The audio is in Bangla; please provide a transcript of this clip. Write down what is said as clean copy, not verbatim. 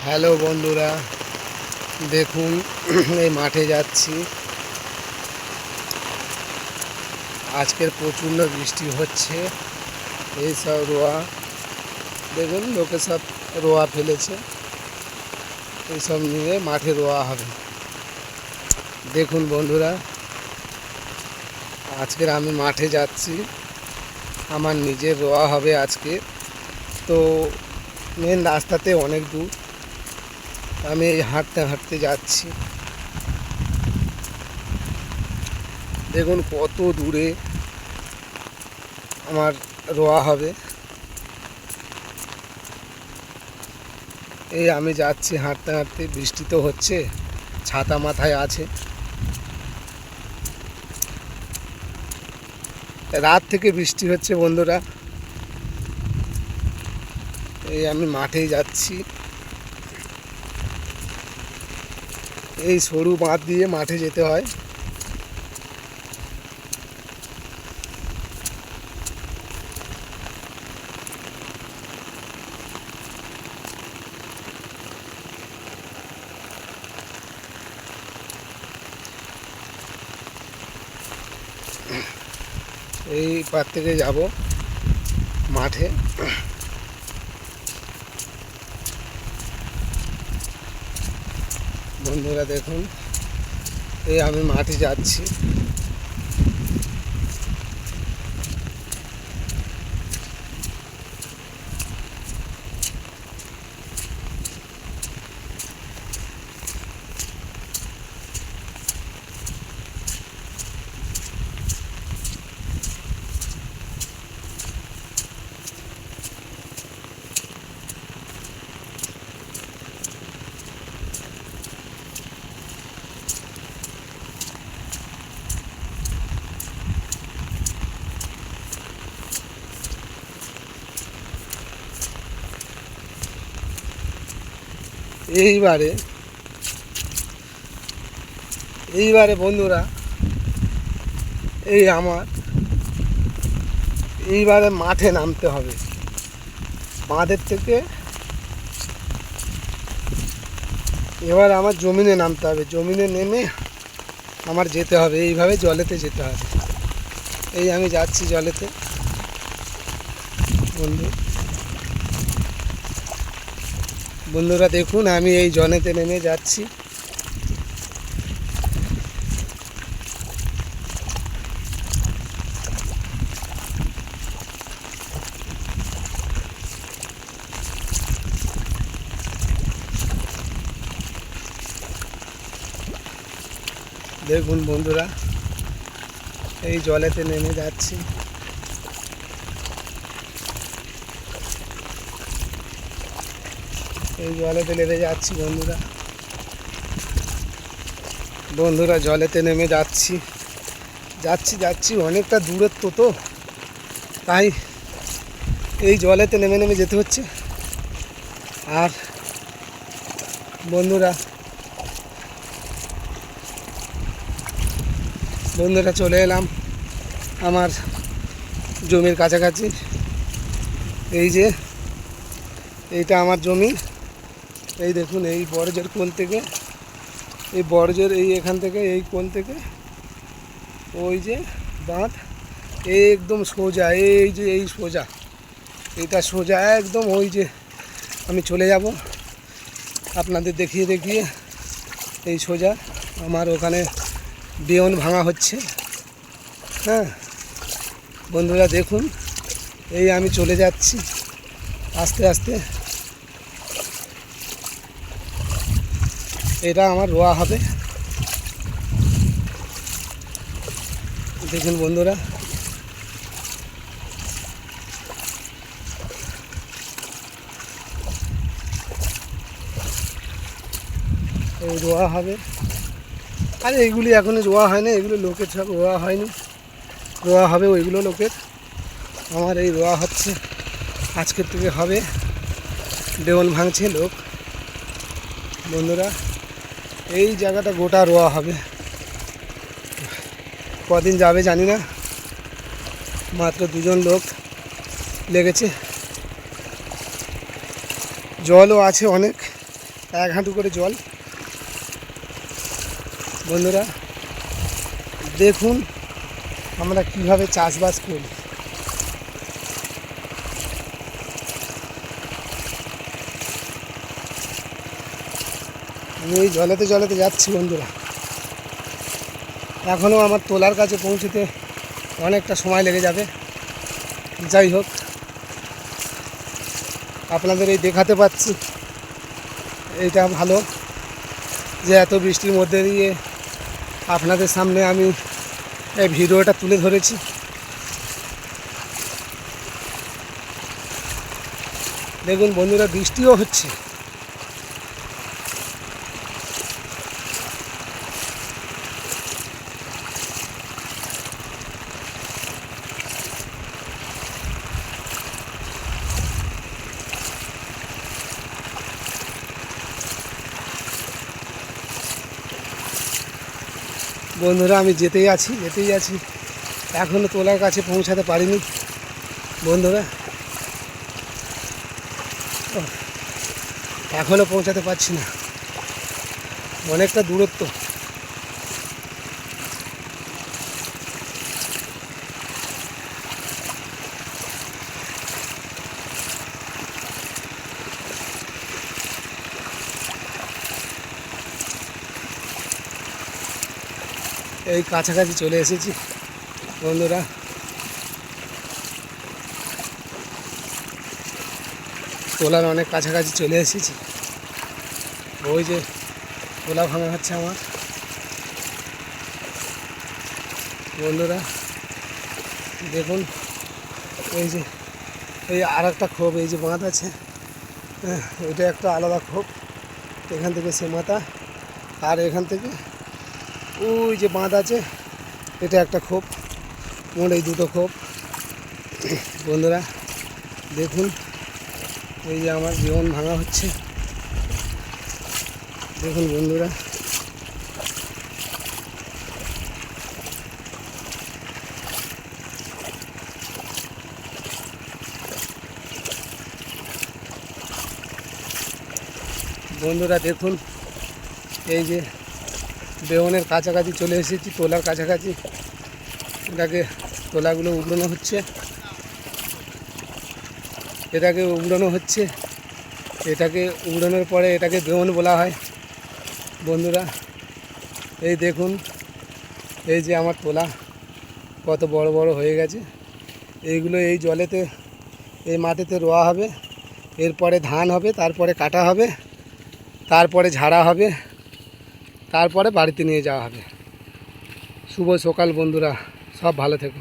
হ্যালো বন্ধুরা, দেখুন এই মাঠে যাচ্ছি। আজকের প্রচণ্ড বৃষ্টি হচ্ছে। এই সব রোয়া দেখুন, লোকে সব রোয়া ফেলেছে, এইসব নিয়ে মাঠে রোয়া হবে। দেখুন বন্ধুরা, আজকের আমি মাঠে যাচ্ছি, আমার নিজের রোয়া হবে আজকে। তো মেন রাস্তাতে অনেক দূর, আমি এই হাঁটতে হাঁটতে যাচ্ছি। দেখুন কত দূরে আমার রোয়া হবে। এই আমি যাচ্ছি হাঁটতে হাঁটতে, বৃষ্টি তো হচ্ছে, ছাতা মাথায় আছে। রাত থেকে বৃষ্টি হচ্ছে বন্ধুরা। এই আমি মাঠেই যাচ্ছি, এই সরু বাঁধ দিয়ে মাঠে যেতে হয়। এই পার থেকে যাব মাঠে। বন্ধুরা দেখুন, এই আমি মাঠে যাচ্ছি। এইবারে এইবারে বন্ধুরা, এইবারে মাঠে নামতে হবে। বাঁধের থেকে এবার আমার জমিনে নামতে হবে। জমিনে নেমে আমার যেতে হবে, এইভাবে জলেতে যেতে হবে। এই আমি যাচ্ছি জলেতে বন্ধুরা দেখুন, আমি এই জলেতে নেমে যাচ্ছি। দেখুন বন্ধুরা, এই জলেতে নেমে যাচ্ছি। এই জলেতে নেমে যাচ্ছি বন্ধুরা জলেতে নেমে যাচ্ছি যাচ্ছি অনেকটা দূরের তো তাই এই জলেতে নেমে নেমে যেতে হচ্ছে। আর বন্ধুরা চলে এলাম আমার জমির কাছাকাছি। এই যে এইটা আমার জমি। এই দেখুন, এই বরজের কোণ থেকে, এই বরজের এখান থেকে, এই কোণ থেকে ওই যে বাঁধ একদম সোজা, এই যে এই সোজা, এইটা সোজা একদম। ওই যে আমি চলে যাব আপনাদের দেখিয়ে এই সোজা আমার ওখানে বেয়ন ভাঙা হচ্ছে। হ্যাঁ বন্ধুরা দেখুন, এই আমি চলে যাচ্ছি আস্তে আস্তে। এটা আমার রোয়া হবে। দেখুন বন্ধুরা, এই রোয়া হবে। আরে এইগুলি এখনই রোয়া হয়নি, এগুলো লোকের সব রোয়া হয়নি, রোয়া হবে ওইগুলো লোকের। আমার এই রোয়া হচ্ছে, আজকের থেকে হবে। দেওয়াল ভাঙছে লোক। বন্ধুরা এই জায়গাটা গোটা রোয়া হবে, কদিন যাবে জানি না। মাত্র 2জন লোক লেগেছে, জলও আছে অনেক। এক হাঁটু করে জল। বন্ধুরা দেখুন আমরা কিভাবে চাষবাস করি। আমি এই জলেতে যাচ্ছি বন্ধুরা। এখনও আমার তোলার কাছে পৌঁছতে অনেকটা সময় লেগে যাবে। যাই হোক, আপনাদের এই দেখাতে পাচ্ছি, এইটা ভালো যে এত বৃষ্টির মধ্যে দিয়ে আপনাদের সামনে আমি এই ভিডিওটা তুলে ধরেছি। দেখুন বন্ধুরা, বৃষ্টিও হচ্ছে। বন্ধুরা আমি যেতেই আছি এখনও তোলার কাছে পৌঁছাতে পারিনি বন্ধুরা। এখনও পৌঁছাতে পারছি না, অনেকটা দূরত্ব। এই কাছাকাছি চলে এসেছি বন্ধুরা। তোলার অনেক কাছাকাছি চলে এসেছি। ওই যে তোলা ভাঙা হচ্ছে আমার বন্ধুরা। দেখুন এই যে এই আর একটা খোপ, এই যে বাঁধ আছে, এটা একটা আলাদা খোপ। এখান থেকে সে মাথা, আর এখান থেকে ওই যে বাঁধ আছে, এটা একটা খোপ। মোট এই দুটো খোপ বন্ধুরা। দেখুন এই যে আমার জীবন ভাঙা হচ্ছে। দেখুন বন্ধুরা, দেখুন এই যে বেউনের কাছাকাছি চলে এসেছি, তোলার কাছাকাছি। এটাকে তোলাগুলো উড়ানো হচ্ছে, এটাকে উড়ানোর পরে এটাকে বেউন বলা হয় বন্ধুরা। এই দেখুন এই যে আমার তোলা কত বড় বড় হয়ে গেছে। এইগুলো এই জলেতে, এই মাটিতে রোয়া হবে, এরপরে ধান হবে, তারপরে কাটা হবে, তারপরে ঝাড়া হবে, তারপরে বাড়িতে নিয়ে যাওয়া হবে। শুভ সকাল বন্ধুরা, সব ভালো থেকো।